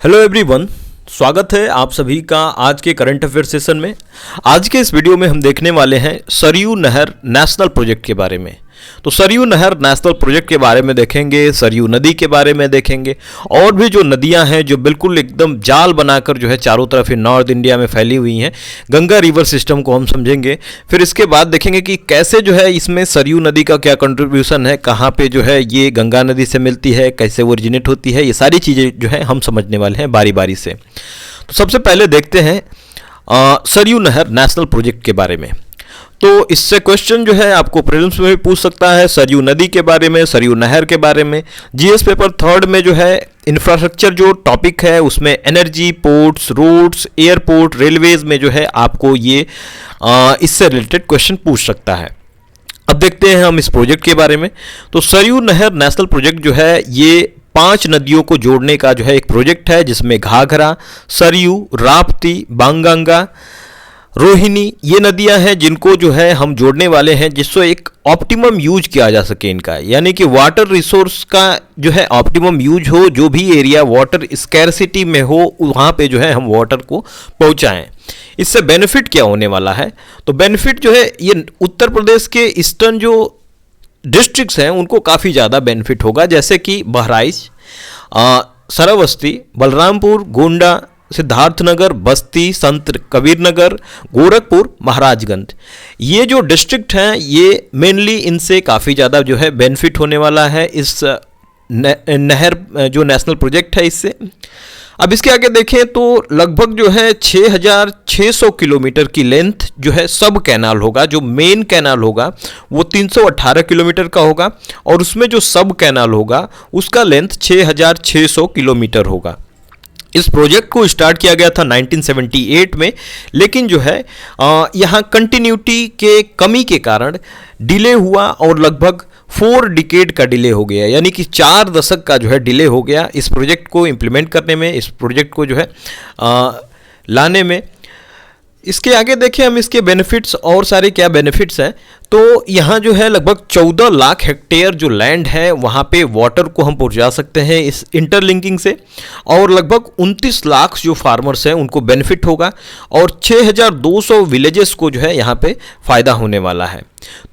Hello everyone, स्वागत है आप सभी का आज के करंट अफेयर सेशन में। आज के इस वीडियो में हम देखने वाले हैं सरयू नहर नेशनल प्रोजेक्ट के बारे में। तो सरयू नहर नेशनल प्रोजेक्ट के बारे में देखेंगे, सरयू नदी के बारे में देखेंगे और भी जो नदियां हैं जो बिल्कुल एकदम जाल बनाकर जो है चारों तरफ नॉर्थ इंडिया में फैली हुई हैं, गंगा रिवर सिस्टम को हम समझेंगे। फिर इसके बाद देखेंगे कि कैसे जो है इसमें सरयू नदी का क्या कंट्रीब्यूशन है, कहाँ पे जो है ये गंगा नदी से मिलती है, कैसे ओरिजिनेट होती है, ये सारी चीज़ें जो है हम समझने वाले हैं बारी बारी से। तो सबसे पहले देखते हैं सरयू नहर नेशनल प्रोजेक्ट के बारे में। तो इससे क्वेश्चन जो है आपको प्रीलिम्स में भी पूछ सकता है, सरयू नदी के बारे में, सरयू नहर के बारे में। जीएस पेपर थर्ड में जो है इंफ्रास्ट्रक्चर जो टॉपिक है उसमें energy, ports, roads, airport, railways में जो है आपको ये इससे रिलेटेड क्वेश्चन पूछ सकता है। अब देखते हैं हम इस प्रोजेक्ट के बारे में। तो सरयू नहर नेशनल प्रोजेक्ट जो है ये 5 नदियों को जोड़ने का जो है एक प्रोजेक्ट है, जिसमें घाघरा, सरयू, राप्ती, बांगगंगा, रोहिणी ये नदियां हैं जिनको जो है हम जोड़ने वाले हैं, जिससे एक ऑप्टिमम यूज किया जा सके इनका, यानी कि वाटर रिसोर्स का जो है ऑप्टिमम यूज हो। जो भी एरिया वाटर स्कैरसिटी में हो वहाँ पे जो है हम वाटर को पहुँचाएं। इससे बेनिफिट क्या होने वाला है? तो बेनिफिट जो है ये उत्तर प्रदेश के ईस्टर्न जो डिस्ट्रिक्ट्स हैं उनको काफ़ी ज़्यादा बेनिफिट होगा, जैसे कि बहराइच, श्रावस्ती, बलरामपुर, गोंडा, सिद्धार्थनगर, बस्ती, संत कबीरनगर, गोरखपुर, महाराजगंज, ये जो डिस्ट्रिक्ट हैं ये मेनली इनसे काफ़ी ज़्यादा जो है बेनिफिट होने वाला है इस नहर जो नेशनल प्रोजेक्ट है इससे। अब इसके आगे देखें तो लगभग जो है 6600 किलोमीटर की लेंथ जो है सब कैनाल होगा। जो मेन कैनाल होगा वो 318 किलोमीटर का होगा और उसमें जो सब कैनाल होगा उसका लेंथ 6600 किलोमीटर होगा। इस प्रोजेक्ट को स्टार्ट किया गया था 1978 में, लेकिन जो है यहाँ कंटिन्यूटी के कमी के कारण डिले हुआ और लगभग 4 डिकेड का डिले हो गया, यानी कि 4 दशक का जो है डिले हो गया इस प्रोजेक्ट को इम्प्लीमेंट करने में, इस प्रोजेक्ट को जो है लाने में। इसके आगे देखें हम इसके बेनिफिट्स और सारे क्या बेनिफिट्स हैं। तो यहाँ जो है लगभग 14 लाख हेक्टेयर जो लैंड है वहाँ पे वाटर को हम पहुँचा सकते हैं इस इंटरलिंकिंग से, और लगभग 29 लाख जो फार्मर्स हैं उनको बेनिफिट होगा और 6200 विलेजेस को जो है यहाँ पे फ़ायदा होने वाला है।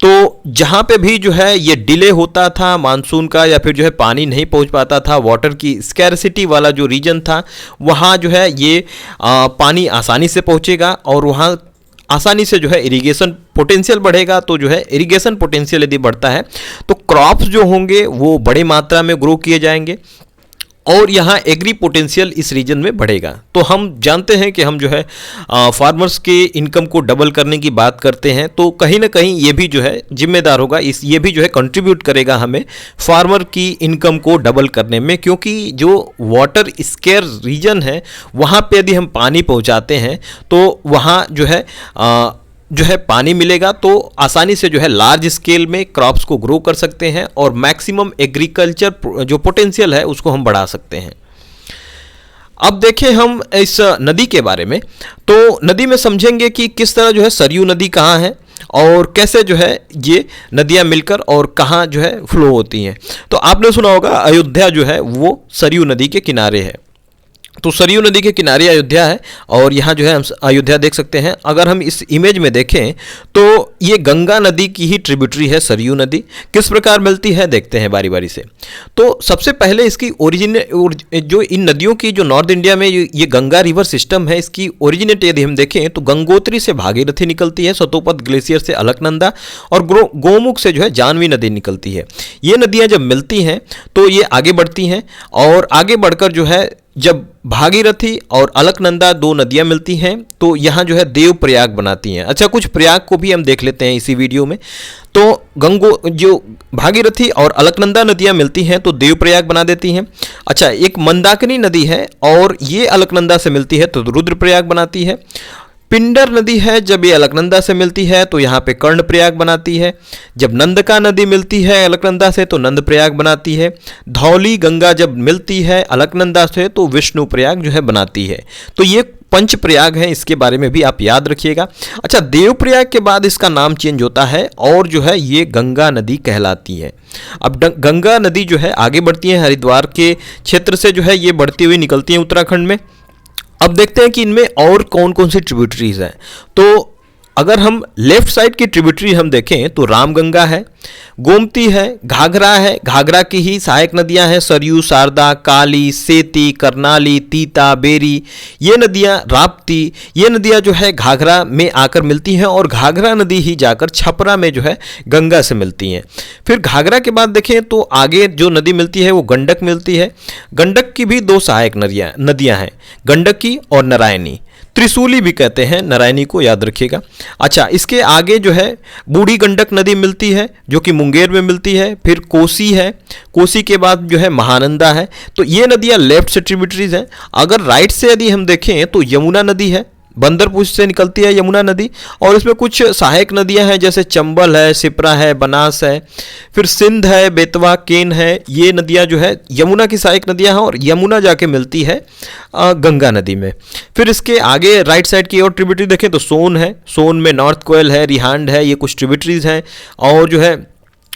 तो जहाँ पे भी जो है ये डिले होता था मानसून का, या फिर जो है पानी नहीं पहुँच पाता था, वाटर की स्कैरसिटी वाला जो रीजन था वहाँ जो है ये पानी आसानी से पहुँचेगा और वहाँ आसानी से जो है इरिगेशन पोटेंशियल बढ़ेगा। तो जो है इरिगेशन पोटेंशियल यदि बढ़ता है तो क्रॉप्स जो होंगे वो बड़ी मात्रा में ग्रो किए जाएंगे और यहाँ एग्री पोटेंशियल इस रीजन में बढ़ेगा। तो हम जानते हैं कि हम जो है फार्मर्स के इनकम को डबल करने की बात करते हैं, तो कहीं ना कहीं ये भी जो है जिम्मेदार होगा, ये भी जो है कंट्रीब्यूट करेगा हमें फार्मर की इनकम को डबल करने में, क्योंकि जो वाटर स्केयर रीजन है वहाँ पे यदि हम पानी पहुँचाते हैं तो वहाँ जो है पानी मिलेगा तो आसानी से जो है लार्ज स्केल में क्रॉप्स को ग्रो कर सकते हैं और मैक्सिमम एग्रीकल्चर जो पोटेंशियल है उसको हम बढ़ा सकते हैं। अब देखें हम इस नदी के बारे में। तो नदी में समझेंगे कि किस तरह जो है सरयू नदी कहाँ है और कैसे जो है ये नदियाँ मिलकर और कहाँ जो है फ्लो होती हैं। तो आपने सुना होगा अयोध्या जो है वो सरयू नदी के किनारे है। तो सरयू नदी के किनारे अयोध्या है और यहाँ जो है हम अयोध्या देख सकते हैं। अगर हम इस इमेज में देखें तो ये गंगा नदी की ही ट्रिब्यूटरी है सरयू नदी। किस प्रकार मिलती है देखते हैं बारी बारी से। तो सबसे पहले इसकी जो इन नदियों की जो नॉर्थ इंडिया में ये गंगा रिवर सिस्टम है, इसकी ओरिजिनेट यदि हम देखें तो गंगोत्री से भागीरथी निकलती है, सतोपत ग्लेशियर से अलकनंदा और गोमुख से जो है जानवी नदी निकलती है। ये नदियाँ जब मिलती हैं तो ये आगे बढ़ती हैं और आगे बढ़कर जो है जब भागीरथी और अलकनंदा 2 नदियां मिलती हैं तो यहाँ जो है देवप्रयाग बनाती हैं। अच्छा, कुछ प्रयाग को भी हम देख लेते हैं इसी वीडियो में। तो जो भागीरथी और अलकनंदा नदियां मिलती हैं तो देवप्रयाग बना देती हैं। अच्छा, एक मंदाकिनी नदी है और ये अलकनंदा से मिलती है तो रुद्रप्रयाग बनाती है। पिंडर नदी है, जब ये अलकनंदा से मिलती है तो यहाँ पे कर्णप्रयाग बनाती है। जब नंदका नदी मिलती है अलकनंदा से तो नंदप्रयाग बनाती है। धौली गंगा जब मिलती है अलकनंदा से तो विष्णुप्रयाग जो है बनाती है। तो ये पंचप्रयाग है, इसके बारे में भी आप याद रखिएगा। अच्छा, देवप्रयाग के बाद इसका नाम चेंज होता है और जो है ये गंगा नदी कहलाती है। अब गंगा नदी जो है आगे बढ़ती है, हरिद्वार के क्षेत्र से जो है ये बढ़ती हुई निकलती है उत्तराखंड में। अब देखते हैं कि इनमें और कौन कौन सी ट्रिब्यूटरीज हैं। तो अगर हम लेफ्ट साइड की ट्रिब्यूटरी हम देखें तो रामगंगा है, गोमती है, घाघरा है, घाघरा की ही सहायक नदियां हैं सरयू, शारदा, काली, सेती, करनाली, तीता, बेरी, ये नदियां, राप्ती, ये नदियां जो है घाघरा में आकर मिलती हैं और घाघरा नदी ही जाकर छपरा में जो है गंगा से मिलती हैं। फिर घाघरा के बाद देखें तो आगे जो नदी मिलती है वो गंडक मिलती है। गंडक की भी दो सहायक नदियां हैं, गंडकी और नारायणी, त्रिशूली भी कहते हैं, नारायणी को याद रखिएगा। अच्छा, इसके आगे जो है बूढ़ी गंडक नदी मिलती है जो कि मुंगेर में मिलती है। फिर कोसी है, कोसी के बाद जो है महानंदा है। तो ये नदियां लेफ्ट से ट्रिब्यूटरीज हैं। अगर राइट से यदि हम देखें तो यमुना नदी है, बंदरपुर से निकलती है यमुना नदी, और इसमें कुछ सहायक नदियां हैं जैसे चंबल है, सिपरा है, बनास है, फिर सिंध है, बेतवा, केन है। ये नदियां जो है यमुना की सहायक नदियां हैं और यमुना जाके मिलती है गंगा नदी में। फिर इसके आगे राइट साइड की और ट्रिब्यूटरी देखें तो सोन है, सोन में नॉर्थ कोयल है, रिहांड है, ये कुछ ट्रिब्यूटरीज हैं। और जो है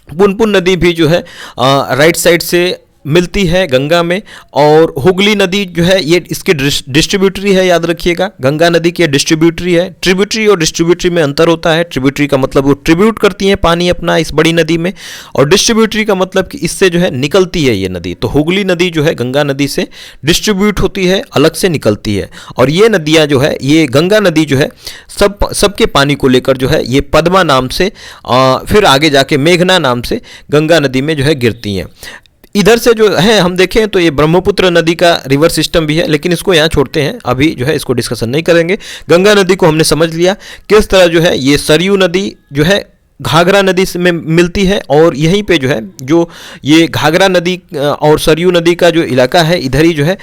पुनपुन नदी भी जो है राइट साइड से मिलती है गंगा में। और हुगली नदी जो है ये इसकी डिस्ट्रीब्यूटरी है, याद रखिएगा। गंगा नदी की डिस्ट्रीब्यूटरी है। ट्रिब्यूटरी और डिस्ट्रीब्यूटरी में अंतर होता है। ट्रिब्यूटरी का मतलब वो ट्रिब्यूट करती हैं पानी अपना इस बड़ी नदी में, और डिस्ट्रीब्यूटरी का मतलब कि इससे जो है निकलती है ये नदी। तो हुगली नदी जो है गंगा नदी से डिस्ट्रीब्यूट होती है, अलग से निकलती है। और ये नदियाँ जो है, ये गंगा नदी जो है सबके पानी को लेकर जो है ये पद्मा नाम से फिर आगे जाके मेघना नाम से गंगा नदी में जो है गिरती हैं। इधर से जो है हम देखें तो ये ब्रह्मपुत्र नदी का रिवर सिस्टम भी है, लेकिन इसको यहाँ छोड़ते हैं, अभी जो है इसको डिस्कशन नहीं करेंगे। गंगा नदी को हमने समझ लिया किस तरह जो है ये सरयू नदी जो है घाघरा नदी में मिलती है, और यहीं पे जो है जो ये घाघरा नदी और सरयू नदी का जो इलाका है इधर ही जो है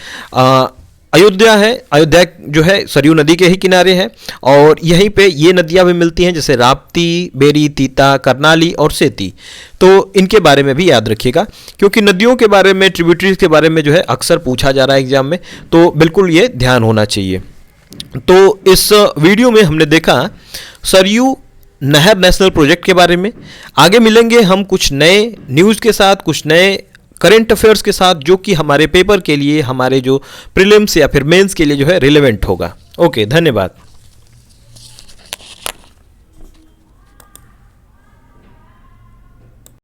अयोध्या है। अयोध्या जो है सरयू नदी के ही किनारे है, और यहीं पे ये नदियां भी मिलती हैं जैसे राप्ती, बेरी, तीता, करनाली और सेती। तो इनके बारे में भी याद रखिएगा, क्योंकि नदियों के बारे में, ट्रिब्यूटरीज के बारे में जो है अक्सर पूछा जा रहा है एग्जाम में, तो बिल्कुल ये ध्यान होना चाहिए। तो इस वीडियो में हमने देखा सरयू नहर नेशनल प्रोजेक्ट के बारे में। आगे मिलेंगे हम कुछ नए न्यूज़ के साथ, कुछ नए करंट अफेयर्स के साथ, जो कि हमारे पेपर के लिए, हमारे जो प्रीलिम्स या फिर मेंस के लिए जो है रिलेवेंट होगा। ओके, धन्यवाद।